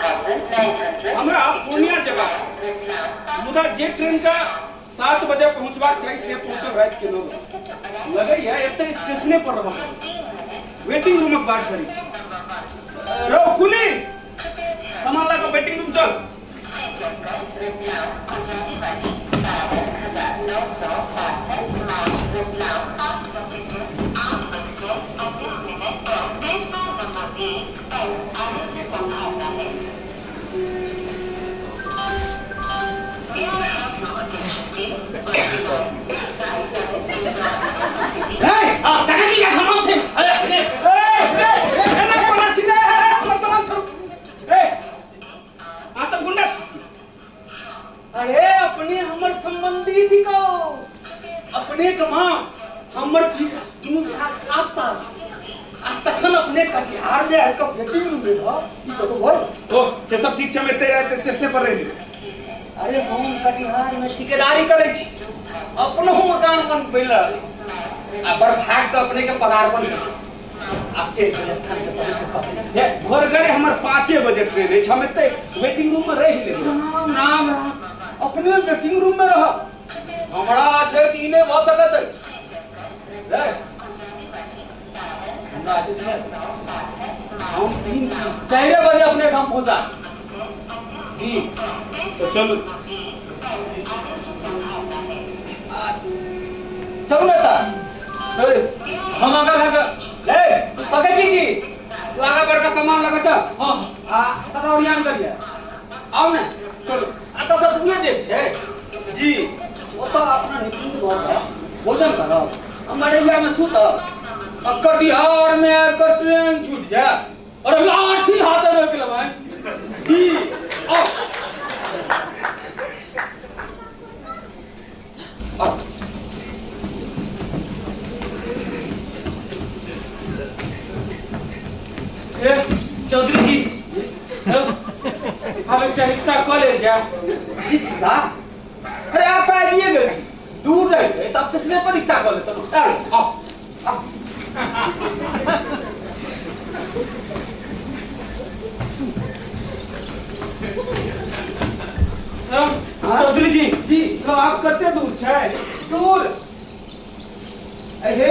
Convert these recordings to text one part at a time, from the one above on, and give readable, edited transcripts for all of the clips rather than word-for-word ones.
हमरा पूर्णिया जगह मुदा जे ट्रेन का 7 बजे पहुंचबाक चाहिए से पहुंचल रात के 9 लगे है एते स्टेशने पर रह वेटिंग रूम के बात करी रो कुली सामान ला के वेटिंग रूम चल अरे अपने हमर संबंधी थी को अपने कमा हमर की दुनु साथ साथ आज तखन अपने कटिहार में आके वेटिंग रूम में था ई तो बोल ओ से सब ठीक छै में तेरे रहते स्टेशन पर रही अरे हम कटिहार में ठेकेदारी करे छी अपनो मकान बन बैल आ बड़ भाग से अपने के पदार्पण कर आप चेक स्थान के सभी को कहते ये घर घरे हमर 5 बजे ट्रेन है हम एते वेटिंग रूम में रह ले नाम अपने वेटिंग रूम में रह हमरा छै तीने भ सकत है रे हमरा छै तीने हम 4 बजे अपने काम पहुंचा जी तो चलो चलो बेटा हम आगे ले पकड़ जी तू आगे बढ़कर सामान लगा चल हां सरौरिया में करिए आओ ना चलो आता सब तुम्हें देख छे जी वो तो अपना निश्चिंत भोजन करो हमारे यहाँ में सूत कटिहार में ट्रेन छूट जाए और लाठी हाथ में रख ले भाई जी आओ चौधरी जी अब एक रिक्शा कॉल ले जा रिक्शा अरे आप आइए गए दूर रहे तब किसने पर रिक्शा कॉल लेते हो आओ चौधरी जी तो आप करते दूर है दूर अरे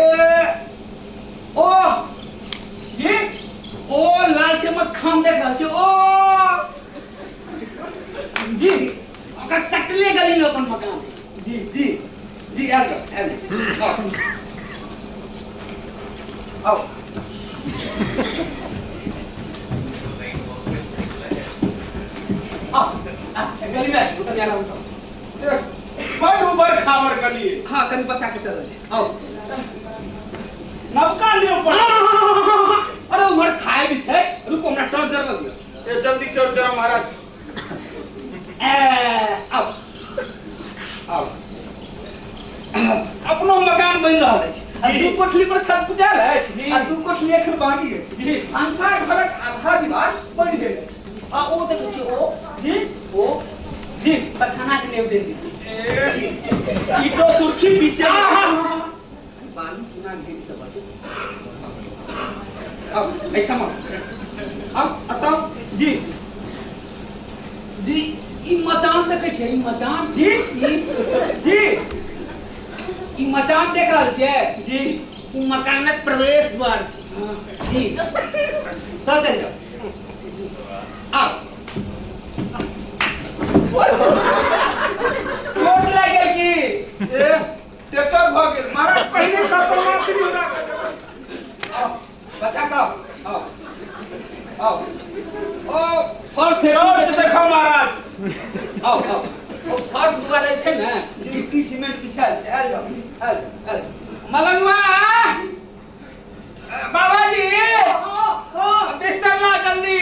ओ ये ओ लाल के मत खाम देख रहा छो ओ जी ओकर सकले गली में अपन मकान जी जी जी आ जाओ आओ गली में उतर जा रहा हूं बड़ ऊपर खावर करिए हां कहीं बचा के चल आओ नवका लियो अरे उमर खाए भी छे रुको हमरा टॉर्च जर लगियो ये जल्दी टॉर्च जरा महाराज आओ आओ अपनो मकान बन रहा है दू कोठली पर छत गुजार है आ दू कोठली एखन बाकी है जी अंसा घरक आधा दीवार बन गेल आ ओ देखो छी ओ जी खाना के लेव दे दी ई तो सुर्खी पीछे बालू सुना गिर सब अब नहीं कम अब बताओ जी जी ई मचान देखे छे ई मचान जी जी ई मचान देख रहल छे जी ई मकान में प्रवेश द्वार जी चल जाओ आओ कोट लगे की टेकर भ गेल महाराज पहले का तो मात्र हो रहा आओ बच्चा का आओ आओ ओ फर्स्ट रोड से देखो महाराज आओ आओ ओ फर्स्ट वाले छे ना गिट्टी सीमेंट पिछा छे आ जाओ मलंगवा बाबा जी बिस्तर ला जल्दी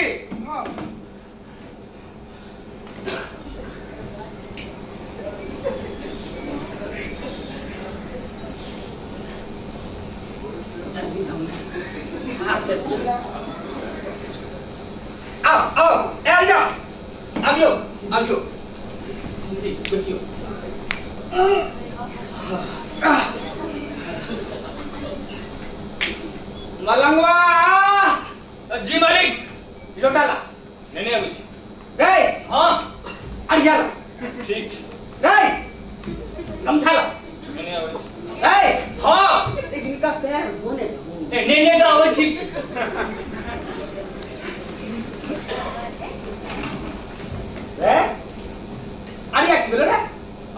आओ एल जाओ आबियो जी बसियो मलंगवा जी मालिक लोटाला नहीं अभी ठीक रे अरिया की बोले रे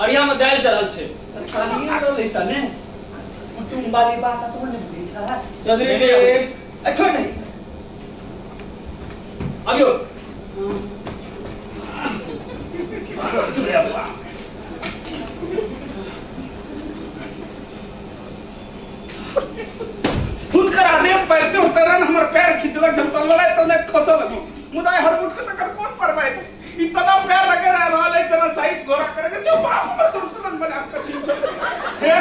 अड़िया में दाल चढ़ल छे खाली ये तो लेता ने तुम वाली बात तो ने पूछा चौधरी जी छोड़ नहीं अबियो हुनकर आदेश पाइते उतरन हमर पैर खिंचलक जब तलवाला तो ने खसल मुदाय हर मुठ के तक कौन परवाए इतना पैर लगे रहल है चला साइज गोरा करे जो बाप में संतुलन बना कठिन से हे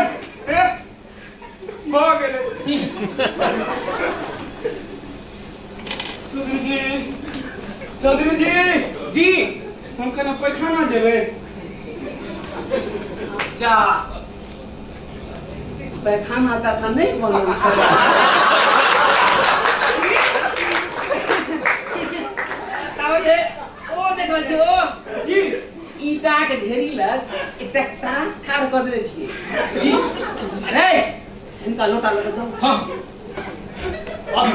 हो गेले चौधरी जी हमका ना पैखाना देवे जा पैखाना का था नहीं बनल ताऊ जे ओ देखल छो जी ईटा के ढेरी लग एकटा टांग ठाड़ कर देले छिए जी अरे इनका लोटा लगा जाओ हां अब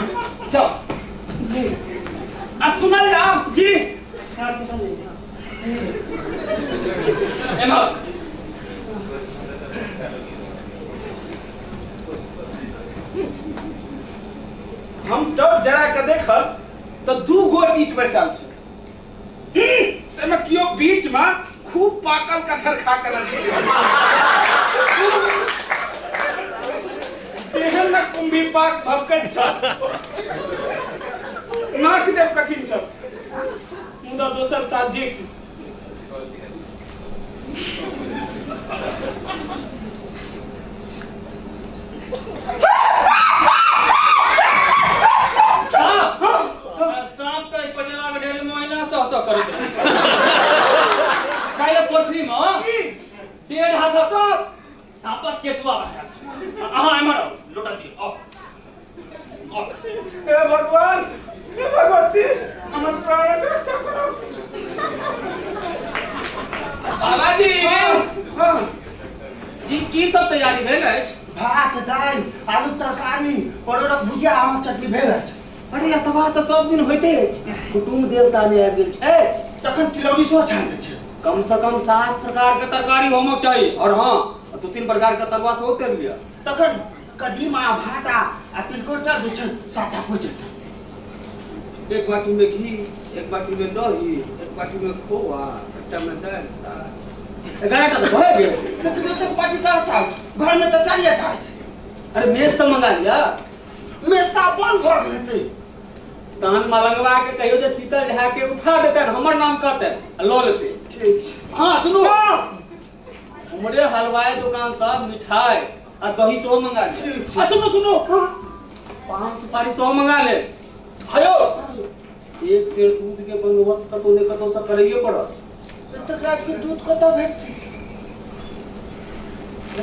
जाओ जी आ सुनल जाओ जी चार चल ले जाओ एमा हम जब जरा के देखल तो दू गो ईट बैसल छै एमे कियो बीच में खूब पाकल कटहर खा कर तेहन न कुंभी पाक भपकैत छ नाक देव कठिन छ मुदा दोसर साथ देख सांप तो पजला के ढेर मोइना तो करत काहे कोठरी में डेढ़ हाथ सांप सांप केचुआ है अहाँ एमर लोटा दी आओ हे भगवान हे भगवती हमर प्राण रक्षा करो बाबा जी हां जी की सब तैयारी भेल अछि भात दाल आलू तरकारी परोड़क भुजिया आम चटनी भेल अछि अरे अतवा तो सब दिन होइते अछि कुटुंब देवता ने आबि गेल छै तखन तिलौरी सो छान छै कम से कम 7 प्रकार के तरकारी होमक चाहिए और हां 2-3 प्रकार के तरुआ से होते लिया तखन कदीमा भाटा आ तिलकोटा जे छै साटा पूजत एक बाटी में घी एक बाटी में दही एक बाटी में खोआ एकटा में दाल साग 11 टा तो भए गेल तो पाटी का साग घर में तो चलिए जाए अरे मेज से मंगा लिया मेसा बंद भर लेते तहन मलंगवा के कहियो जे शीतल झा के उठा देते हमर नाम कहते लो लेते ठीक हां सुनो हमरे हलवाई दुकान सब मिठाई आ दही सो मंगा ले ठीक। आ सुनो सुनो पान सुपारी सो मंगा ले हयो एक सेर दूध के बंदोबस्त कतो ने कतो से करइए पड़त तक रात के दूध को तो भेट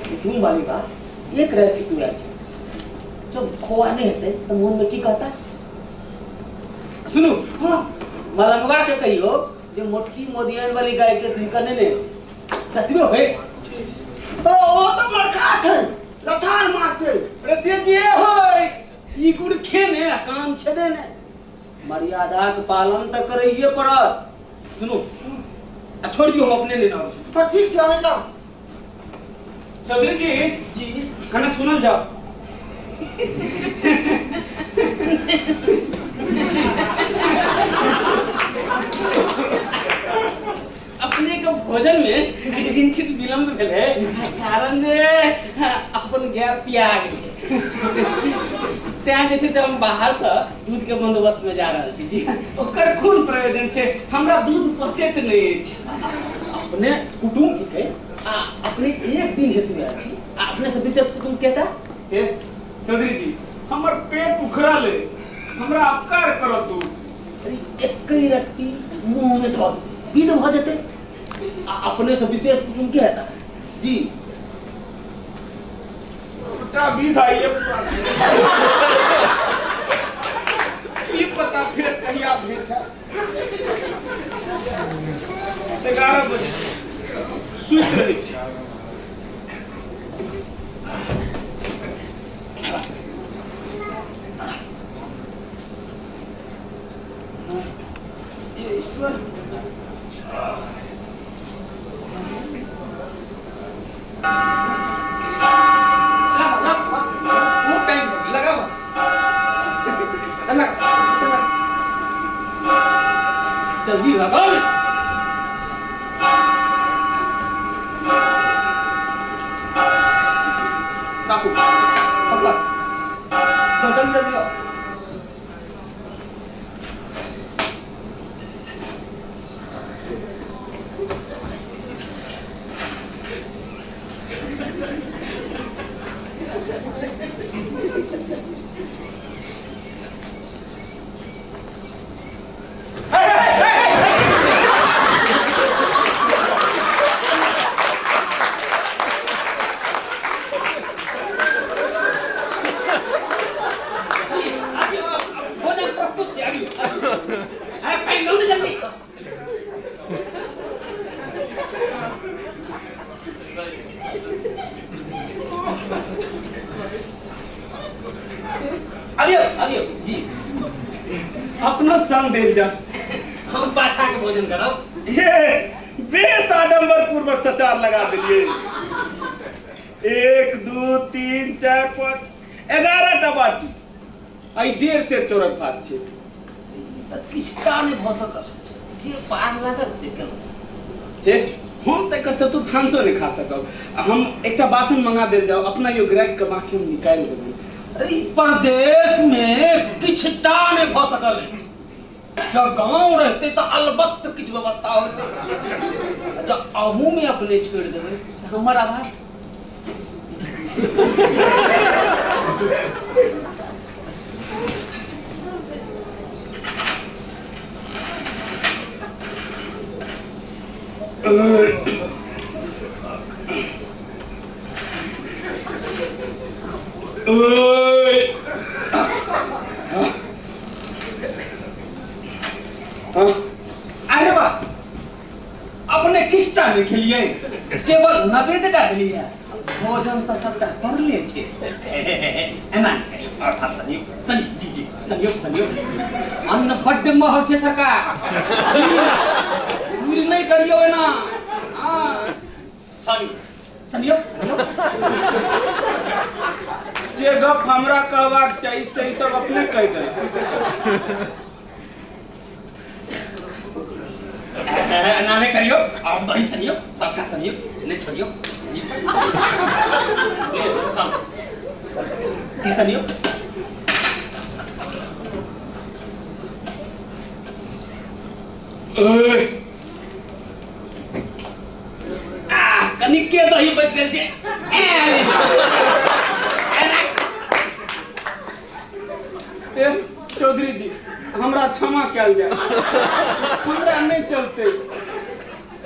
कुटुंब वाली बात एक रह की तू आज जब खोआ नहीं हेते तो मन में की कहता सुनो हां मलंगवा के कहियो जे मोटकी मोदियन वाली गाय के तुई कने ने सतबे होए ओ तो मरखा छै लथार मारते अरे से जे होय ई गुड़ खेने आ काम छेदे ने मर्यादा के पालन त करइए पड़त सुनो आ छोड़ दियो हम अपने लेना पर ठीक छै आ जाओ चौधरी जी खाना सुनल जाओ अपने के भोजन में किंचित विलंब भेले कारण जे अपन गैर पिया गेल तें जे छै से हम बाहर से दूध के बंदोबस्त में जा रहल छी जी ओकर कोन प्रयोजन छै हमरा दूध पचैत नहि अछि अपने कुटुंब थिके आ अपने एक दिन हेतु अछि आ अपने से विशेष कुटुंब केता हे चौधरी जी हमर पेट उखड़ल है हमरा अपकार करत दू अरे एकई रत्ती मुंह में धर विध भ जते आ अपने से विशेष कुटुंब के हेता जी बेटा विध आइए ये पता फिर कहिया भेट है 11 बजे सुइत रहै छी जल्दी लगन राखू सब लग जल्दी जल्दी आओ अभी जी अपना संग दे जा हम पाछा के भोजन करब ये बेस आडंबर पूर्वक सचार लगा दिलिए 1 2 3 4 5 11 टा बाटी आई 1.5 से चौरक भात छे त किछटा नै भ सकल जे पार लागत से केलहुँ हे हम तक चतुर्थांशो नहीं खा सकब हम एकटा बासन मंगा देल जाओ अपना यो ग्राहक के बाकी हम निकाल देबै अरे प्रदेश में किछटा नहीं भ सकल जब गांव रहते तो अलबत्त किछ व्यवस्था होते जब अहू में अपने छोड़ देवे हमर आभार अरे बा अपने किछटा नहीं खेलिए केवल नवेदटा दिलिए भोजन तो सबटा कर ले छे एना नहीं अर्थात संयोग संयोग जी जी संयोग अन्न बड्ड महग छे सरकार दूर नहीं करियो एना हां संयोग जे गप हमरा कहबाक चाहिए से सब अपने कह दे ना नहीं करियो आप दही संयोग सबका संयोग नहीं छोड़ियो की संयोग कनिक के दही बच गेल छे चौधरी जी हमरा क्षमा कल जाए हमरा नहीं चलते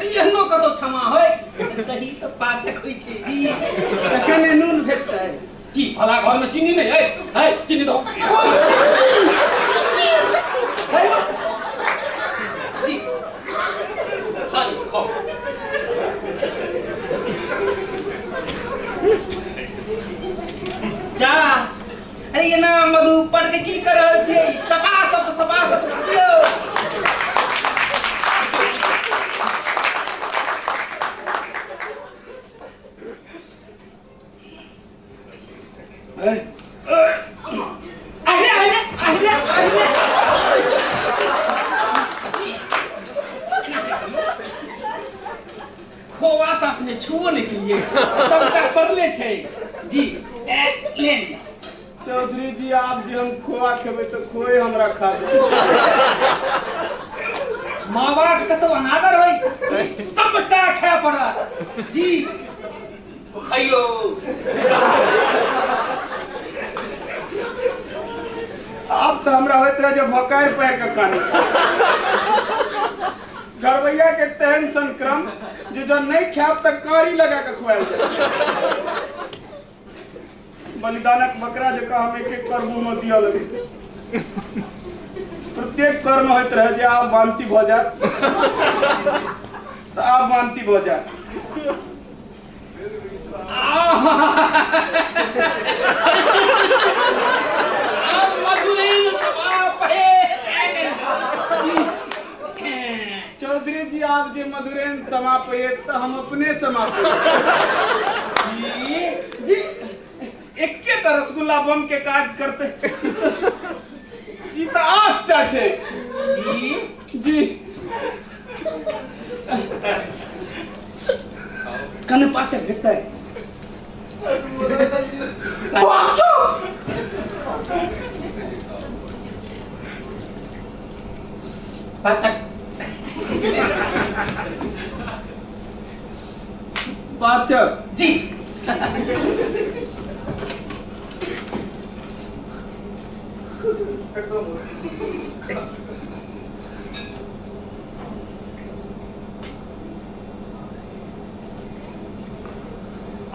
एहनो कतो क्षमा होय दही तो पाछक होई छे जी कने नून भेटता है की भला घर में चीनी नहीं है चीनी दो जी सारी खाओ जा अरे ये ना मधु पढ़ के की कर रहल छे सपा छियो खोवा तो अपने छुओ नहीं के लिए सबका बदले छे जी ले लिया चौधरी जी आप जो हम खोआ खेबे तो खोए हमरा खा दे माँ बाप का तो अनादर होई सबटा खाए पड़ा जी खाइयो आप तो हमरा होते है जो भकाय पे के खाने घरवैया के तेहन संक्रम जो नहीं खाब तक कारी लगा के खुआल जाए बलिदानक बकरा जका हम एक कर्म में दिया लगे प्रत्येक कर्म होते रहे जे आप मानती भ जात तो आप मानती भ जात चौधरी जी आप जे मधुरेन समापये तो हम अपने समापये जी एक के रसगुल्ला बम के काज करते ई तो 8टा छे जी कने पाचक भेटता है पाचक पाचक जी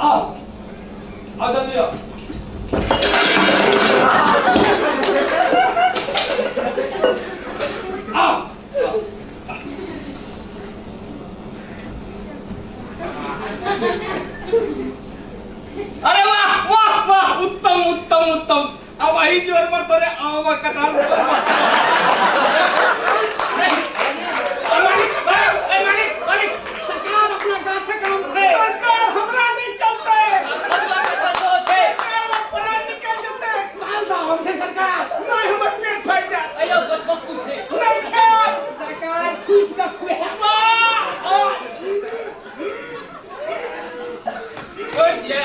आओ आओ जल्दी आओ आओ अरे वाह वाह वाह उत्तम उत्तम उत्तम अब वही जोर पर तोरे आवा कटाल सरकार अपना गाछे काम छे सरकार हमरा नहीं चलते सरकार अपना निकल जते माल दा हम छे सरकार नहीं हमर पेट फाट जा अयो बचपन छे नहीं खाओ सरकार खुश का खुए कोई जे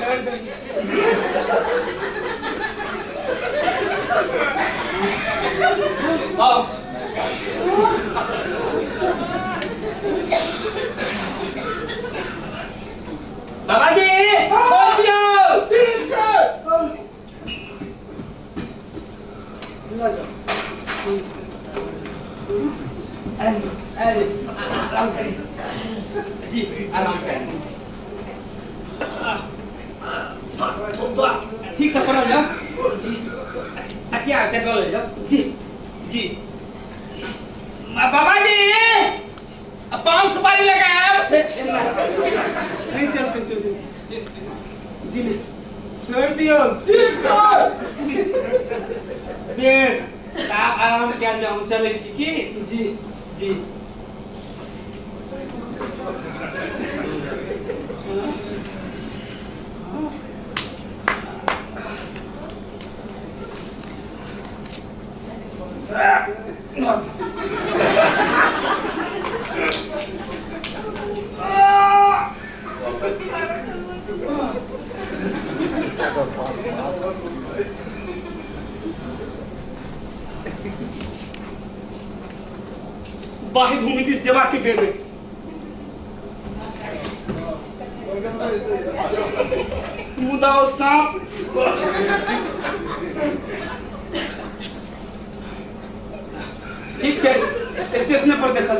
छोड़ दे आओ बाबा जी छोड़ दियो आराम करें जी आराम करें ठीक से पढ़ो जा जी क्या से बोल लो जी जी बाबा जी पान सुपारी लगाए नहीं चलते चलते जी नहीं छोड़ दियो बेस आप आराम क्या हम चले छी की जी जी बाही भूमि दिस जवा के बेग में मुदा और सांप ठीक है स्टेशन पर देखल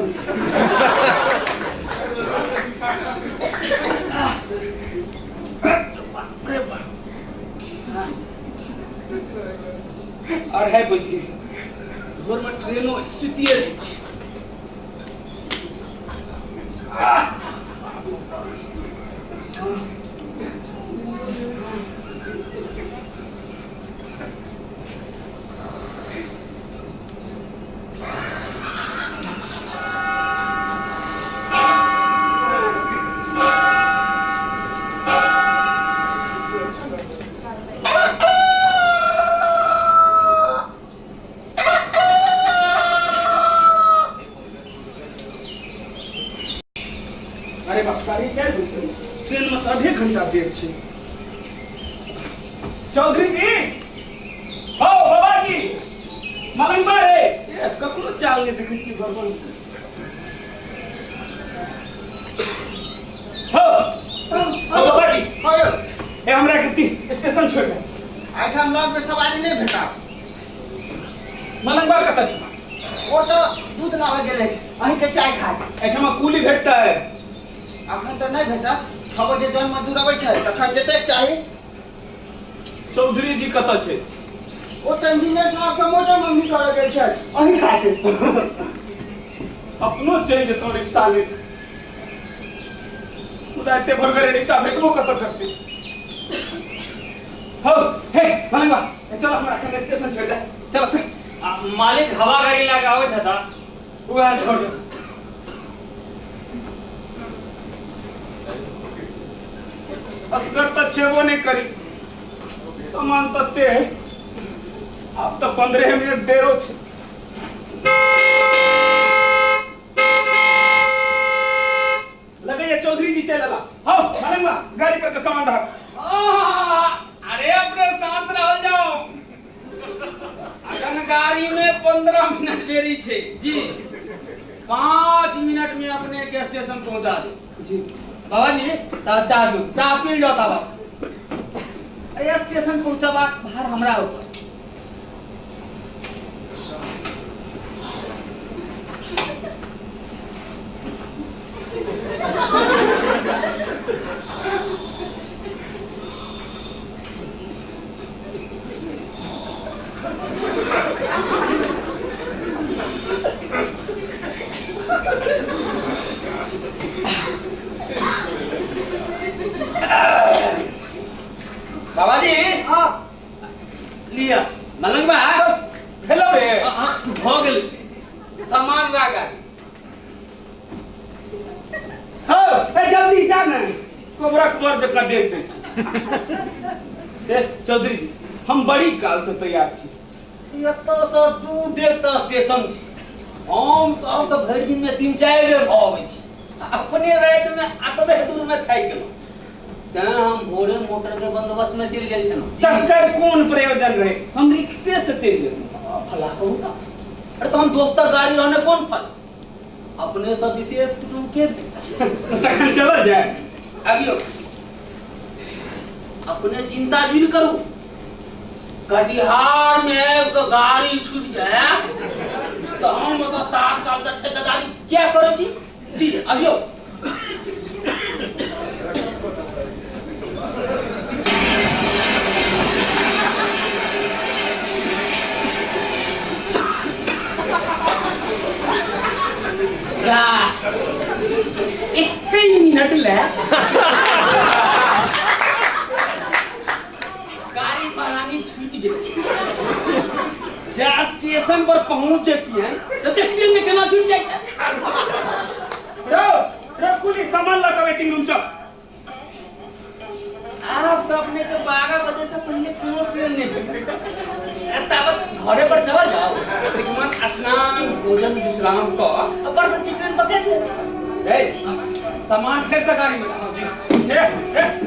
और है बुझ गई भोर में ट्रेनों स्थिति रही थी अरे बाप सारी चाय ट्रेन में आधे घंटा देर छे चौधरी जी हो बाबा जी मलंगबा रे ए कखनो चाल नहीं देखै छी गड़बड़ हो बाबा जी ए हमरा के स्टेशन छोड़ दे आइठाम लग में सवारी नहीं भेटा मलंगबा कतऽ छै वो तो दूध लावे गेले अहीं के चाय खाए एठमा कुली भेटता है अखन तो नहीं भेटा 6 बजे जन मजदूर आबै छै तखन जते चाही चौधरी जी कतऽ छै ओ तो इंजीनियर साहब के मोटर मम्मी करे गेल छै अहीं खाते अपनो चल जेतो रिक्शा ले खुदा एते भरगरे रिक्शा भेटबो कतऽ करते हो हे मलंगबा चल हमरा अखन स्टेशन छोड़ दे चल मालिक हवा गाड़ी लगावे था वो छोड़ दे असगर तो छेबो नहीं करी सामान तत्ते है अब तो 15 मिनट देरो छे गाड़ी पर का सामान रख। अरे अपने शांत रह जाओ। अगन गाड़ी में 15 मिनट देरी छे जी। 5 मिनट में अपने के स्टेशन पहुंचा दो जी। बाबा जी चाह दो, चाह पी जाओ बाबा। अरे स्टेशन पहुंचा बाहर हमरा ऊपर। बाबा जी हाँ लिया मलंग बा हेलो बे हो गेल सामान रागा। हो ए जल्दी जा ना कोबरा कुमार जका देख दे। ए चौधरी जी हम बड़ी काल से तैयार छी। एतो से दूर देखता स्टेशन छी। हम सब तो भरि दिन में 3-4 बेर आबै छी। अपने रात में आतबे दूर में थाकि गेलौ। तैं हम भोरे मोटर के बंदोबस्त में चल गेल छलौ। तकर कौन प्रयोजन रहे, हम रिक्शे से चल गेलहुं। भला कहू का। अरे तो हम दोस्त गाड़ी रहने कौन फल। अपने सब विशेष कुटुंब के तखन चला जाए। आगियो अपने चिंता भी न करू। कटिहार में तो गाड़ी छूट जाए तो हम तो 7 साल से ठेकेदारी क्या करे जी आइयो। जा 1 मिनट ले गाड़ी बनानी छूट गई। जा स्टेशन पर पहुंचती है तो देखती है केना छूट जाए छै। रो कुली सामान लगा वेटिंग रूम चल। अब तो अपने को 12 बजे से पहले कोनो ट्रेन नहीं भेटेगा। तब घरे पर चला जाओ। एकमान स्नान भोजन विश्राम को पर बच्ची ट्रेन पकड़ दे। ए सामान फिर से गाड़ी में। ए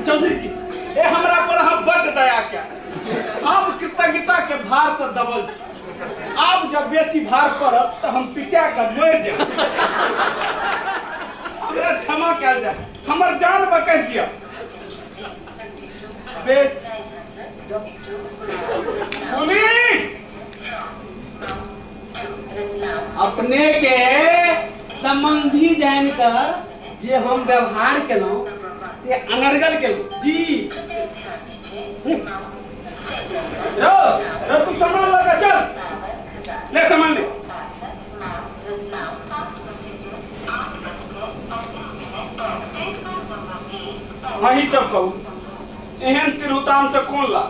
चौधरी जी ए हमरा पर हम बड़ दया क्या। अब कृतज्ञता के भार से दबल। अब जब बेसी भार पड़त तो हम पिचा के मर जाए। हमरा क्षमा कल जाए, हमर जान बकस दिया। बेस अपने के संबंधी जानकर जे हम व्यवहार केलौं से अनर्गल केलौं जी। रो तू सामान लगा चल। ले सामान ले। वही सब कहू एहन तिरहुतान से कौन ला।